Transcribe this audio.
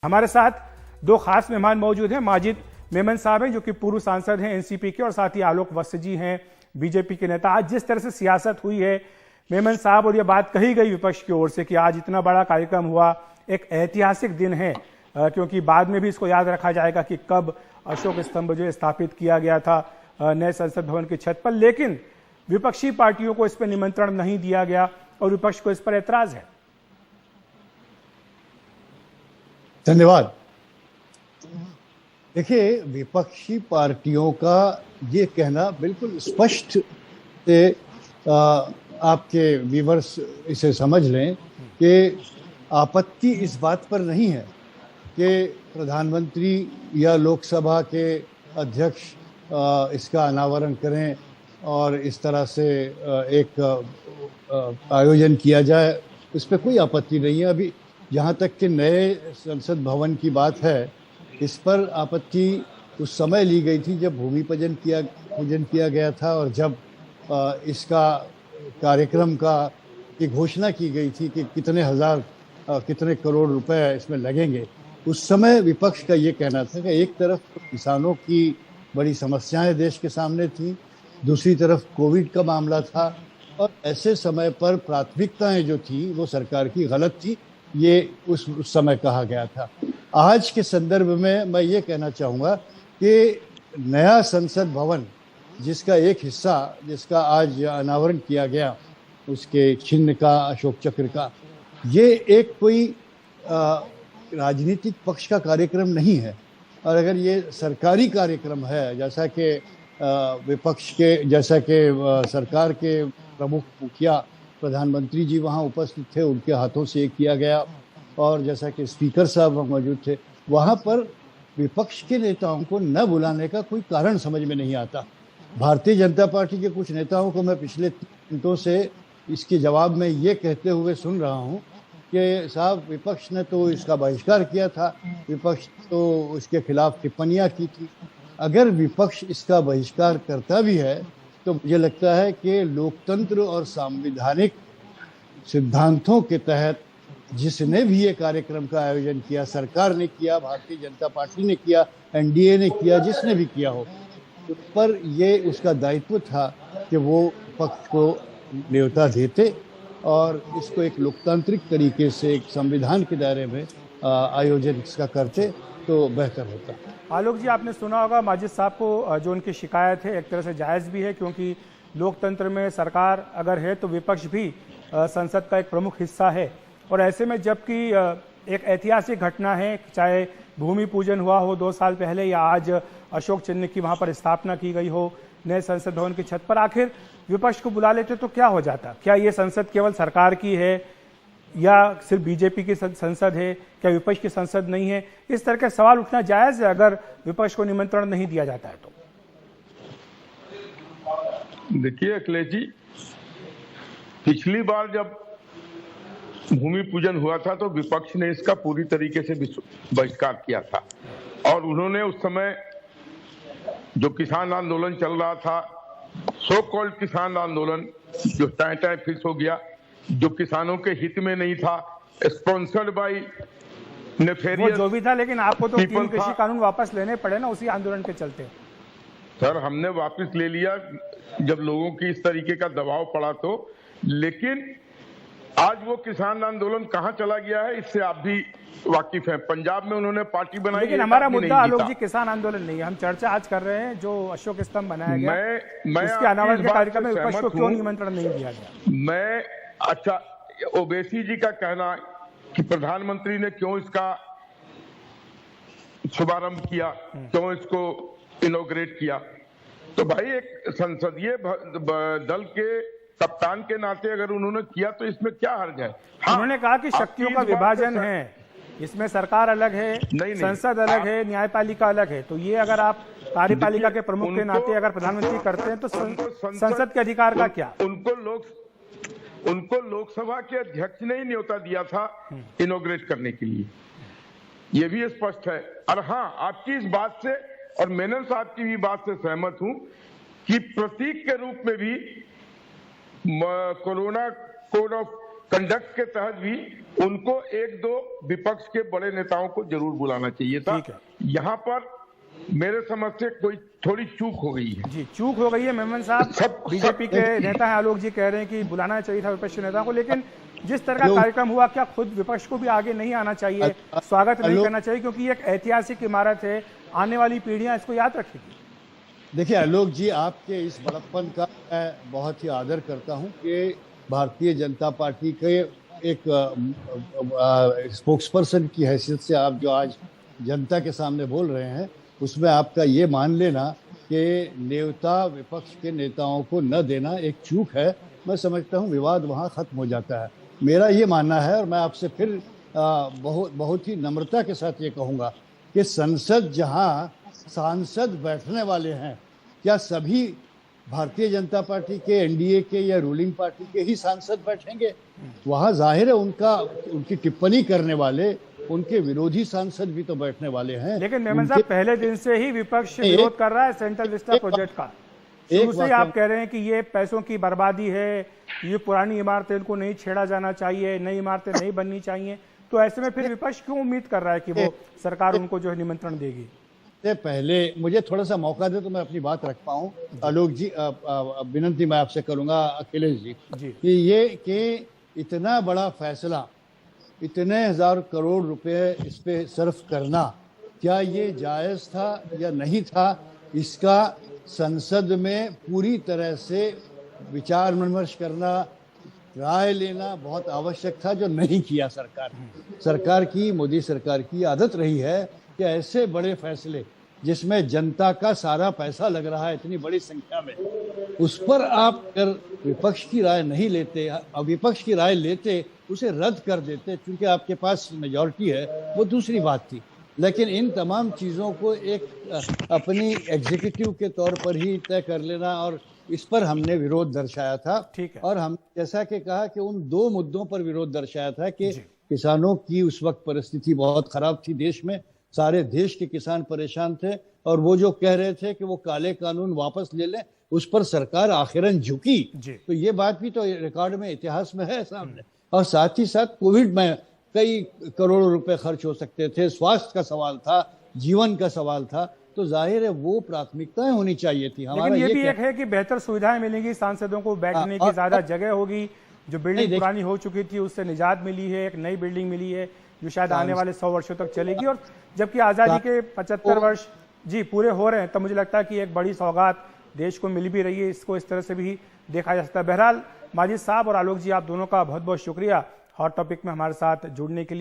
हमारे साथ दो खास मेहमान मौजूद हैं। माजिद मेमन साहब हैं जो कि पूर्व सांसद हैं एनसीपी के, और साथ ही आलोक वत्स जी हैं बीजेपी के नेता। आज जिस तरह से सियासत हुई है मेमन साहब, और ये बात कही गई विपक्ष की ओर से कि आज इतना बड़ा कार्यक्रम हुआ, एक ऐतिहासिक दिन है, क्योंकि बाद में भी इसको याद रखा जाएगा कि कब अशोक स्तंभ जो स्थापित किया गया था नए संसद भवन की छत पर। लेकिन विपक्षी पार्टियों को इस पर निमंत्रण नहीं दिया गया और विपक्ष को इस पर एतराज है। धन्यवाद। देखिए, विपक्षी पार्टियों का ये कहना बिल्कुल स्पष्ट से आपके व्यूअर्स इसे समझ लें कि आपत्ति इस बात पर नहीं है कि प्रधानमंत्री या लोकसभा के अध्यक्ष इसका अनावरण करें और इस तरह से एक आयोजन किया जाए। इस पर कोई आपत्ति नहीं है। अभी जहाँ तक कि नए संसद भवन की बात है, इस पर आपत्ति उस समय ली गई थी जब भूमि पूजन किया गया था और जब इसका कार्यक्रम की घोषणा की गई थी कि कितने करोड़ रुपए इसमें लगेंगे। उस समय विपक्ष का ये कहना था कि एक तरफ किसानों की बड़ी समस्याएं देश के सामने थी, दूसरी तरफ कोविड का मामला था, और ऐसे समय पर प्राथमिकताएं जो थी वो सरकार की गलत थी, ये उस समय कहा गया था। आज के संदर्भ में मैं ये कहना चाहूँगा कि नया संसद भवन जिसका एक हिस्सा, जिसका आज अनावरण किया गया, उसके चिन्ह का, अशोक चक्र का, ये एक कोई राजनीतिक पक्ष का कार्यक्रम नहीं है। और अगर ये सरकारी कार्यक्रम है, जैसा कि सरकार के प्रमुख मुखिया प्रधानमंत्री जी वहाँ उपस्थित थे, उनके हाथों से किया गया, और जैसा कि स्पीकर साहब मौजूद थे, वहाँ पर विपक्ष के नेताओं को न बुलाने का कोई कारण समझ में नहीं आता। भारतीय जनता पार्टी के कुछ नेताओं को मैं पिछले घंटों से इसके जवाब में ये कहते हुए सुन रहा हूँ कि साहब, विपक्ष ने तो इसका बहिष्कार किया था, विपक्ष तो इसके खिलाफ टिप्पणियाँ की थी। अगर विपक्ष इसका बहिष्कार करता भी है तो मुझे लगता है कि लोकतंत्र और संवैधानिक सिद्धांतों के तहत जिसने भी ये कार्यक्रम का आयोजन किया, सरकार ने किया, भारतीय जनता पार्टी ने किया, एनडीए ने किया, जिसने भी किया हो, उस पर ये उसका दायित्व था कि वो पक्ष को न्योता देते और इसको एक लोकतांत्रिक तरीके से एक संविधान के दायरे में आयोजन इसका करते तो बेहतर होता। आलोक जी, आपने सुना होगा माजिद साहब को, जो उनकी शिकायत है एक तरह से जायज़ भी है, क्योंकि लोकतंत्र में सरकार अगर है तो विपक्ष भी संसद का एक प्रमुख हिस्सा है। और ऐसे में जबकि एक ऐतिहासिक घटना है, चाहे भूमि पूजन हुआ हो 2 साल पहले या आज अशोक चिन्ह की वहाँ पर स्थापना की गई हो नए संसद भवन की छत पर, आखिर विपक्ष को बुला लेते तो क्या हो जाता? क्या ये संसद केवल सरकार की है या सिर्फ बीजेपी की संसद है? क्या विपक्ष की संसद नहीं है? इस तरह के सवाल उठना जायज है अगर विपक्ष को निमंत्रण नहीं दिया जाता है तो। देखिए अखिलेश जी, पिछली बार जब भूमि पूजन हुआ था तो विपक्ष ने इसका पूरी तरीके से बहिष्कार किया था, और उन्होंने उस समय जो किसान आंदोलन चल रहा था, सो कॉल्ड किसान आंदोलन, जो टाइम फिक्स हो गया, जो किसानों के हित में नहीं था, स्पॉन्सर्ड बाय नेफेरियस, जो भी था, लेकिन आपको तो 3 कृषि कानून वापस लेने पड़े ना उसी आंदोलन के चलते। सर, हमने वापस ले लिया जब लोगों की इस तरीके का दबाव पड़ा तो। लेकिन आज वो किसान आंदोलन कहां चला गया है इससे आप भी वाकिफ हैं। पंजाब में उन्होंने पार्टी बनाई, लेकिन हमारा मुद्दा आलोक जी किसान आंदोलन नहीं है। हम चर्चा आज कर रहे हैं जो अशोक स्तंभ बनाया गया, उसके अनावरण के कार्यक्रम में विपक्ष को क्यों निमंत्रण नहीं दिया गया? ओवैसी जी का कहना कि प्रधानमंत्री ने क्यों इसका शुभारंभ किया, क्यों इसको इनॉग्रेट किया, तो भाई एक संसदीय दल के कप्तान के नाते अगर उन्होंने किया तो इसमें क्या हर्ज है? हाँ, उन्होंने कहा कि शक्तियों का विभाजन है, इसमें सरकार अलग है, संसद अलग है, न्यायपालिका अलग है। तो ये अगर आप कार्यपालिका के प्रमुख के नाते अगर प्रधानमंत्री करते हैं तो संसद के अधिकार का क्या? उनको लोकसभा के अध्यक्ष ने ही न्योता दिया था इनॉग्रेट करने के लिए, ये भी स्पष्ट है। और हाँ, आपकी इस बात से और मेनन साहब की भी बात से सहमत हूं कि प्रतीक के रूप में भी कोरोना कोड ऑफ कंडक्ट के तहत भी उनको एक दो विपक्ष के बड़े नेताओं को जरूर बुलाना चाहिए था। ठीक है। यहाँ पर मेरे समझ से कोई थोड़ी चूक हो गई है। जी, चूक हो गई है मेमन साहब। बीजेपी के नेता हैं आलोक जी, कह रहे हैं कि बुलाना चाहिए था विपक्षी नेताओं को, लेकिन जिस तरह का कार्यक्रम हुआ, क्या खुद विपक्ष को भी आगे नहीं आना चाहिए, स्वागत नहीं करना चाहिए, क्योंकि ये एक ऐतिहासिक इमारत है, आने वाली पीढ़ियां इसको याद रखेगी। देखिए आलोक जी, आपके इस बड़प्पन का मैं बहुत ही आदर करता हूं कि भारतीय जनता पार्टी के एक स्पोक्सपर्सन की हैसियत से आप जो आज जनता के सामने बोल रहे हैं, उसमें आपका ये मान लेना कि नेता विपक्ष के नेताओं को न देना एक चूक है। मैं समझता हूँ विवाद वहाँ खत्म हो जाता है, मेरा ये मानना है। और मैं आपसे फिर बहुत ही नम्रता के साथ ये कहूँगा कि संसद जहाँ सांसद बैठने वाले हैं, क्या सभी भारतीय जनता पार्टी के, एनडीए के या रूलिंग पार्टी के ही सांसद बैठेंगे? वहाँ जाहिर है उनकी टिप्पणी करने वाले, उनके विरोधी सांसद भी तो बैठने वाले हैं। लेकिन मेमन साहब, पहले दिन से ही विपक्ष विरोध कर रहा है सेंट्रल विस्टा प्रोजेक्ट का। शुरू से आप कह रहे हैं कि ये पैसों की बर्बादी है, ये पुरानी इमारतें, इनको नहीं छेड़ा जाना चाहिए, नई इमारतें नहीं बननी चाहिए। तो ऐसे में फिर विपक्ष क्यों उम्मीद कर रहा है कि वो सरकार उनको जो है निमंत्रण देगी? पहले मुझे थोड़ा सा मौका दे तो मैं अपनी बात रख पाऊं। आलोक जी, विनती मैं आपसे करूंगा, अखिलेश जी, कि इतना बड़ा फैसला, इतने हजार करोड़ रुपए इस पे सर्फ करना, क्या ये जायज था या नहीं था, इसका संसद में पूरी तरह से विचार विमर्श करना, राय लेना बहुत आवश्यक था, जो नहीं किया सरकार की, मोदी सरकार की आदत रही है कि ऐसे बड़े फैसले जिसमें जनता का सारा पैसा लग रहा है इतनी बड़ी संख्या में, उस पर आप अगर विपक्ष की राय नहीं लेते, विपक्ष की राय लेते, उसे रद्द कर देते, क्योंकि आपके पास मेजॉरिटी है, वो दूसरी बात थी। लेकिन इन तमाम चीज़ों को एक अपनी एग्जीक्यूटिव के तौर पर ही तय कर लेना, और इस पर हमने विरोध दर्शाया था। ठीक है। और हम जैसा कि कहा कि उन दो मुद्दों पर विरोध दर्शाया था कि किसानों की उस वक्त परिस्थिति बहुत खराब थी देश में, सारे देश के किसान परेशान थे, और वो जो कह रहे थे कि वो काले कानून वापस ले लें, उस पर सरकार आखिरन झुकी। तो ये बात भी तो रिकॉर्ड में, इतिहास में है सामने। और साथ ही साथ कोविड में कई करोड़ों रुपए खर्च हो सकते थे, स्वास्थ्य का सवाल था, जीवन का सवाल था, तो जाहिर है वो प्राथमिकताएं होनी चाहिए थी। हमारा ये भी एक है कि बेहतर सुविधाएं मिलेंगी, सांसदों को बैठने की ज्यादा जगह होगी, जो बिल्डिंग पुरानी हो चुकी थी उससे निजात मिली है, एक नई बिल्डिंग मिली है जो शायद आने वाले 100 वर्षों तक चलेगी। और जबकि आजादी के 75 वर्ष जी पूरे हो रहे हैं, तब मुझे लगता है कि एक बड़ी सौगात देश को मिल भी रही है, इसको इस तरह से भी देखा जा सकता है। बहरहाल माजिद साहब और आलोक जी, आप दोनों का बहुत बहुत शुक्रिया हॉट टॉपिक में हमारे साथ जुड़ने के लिए।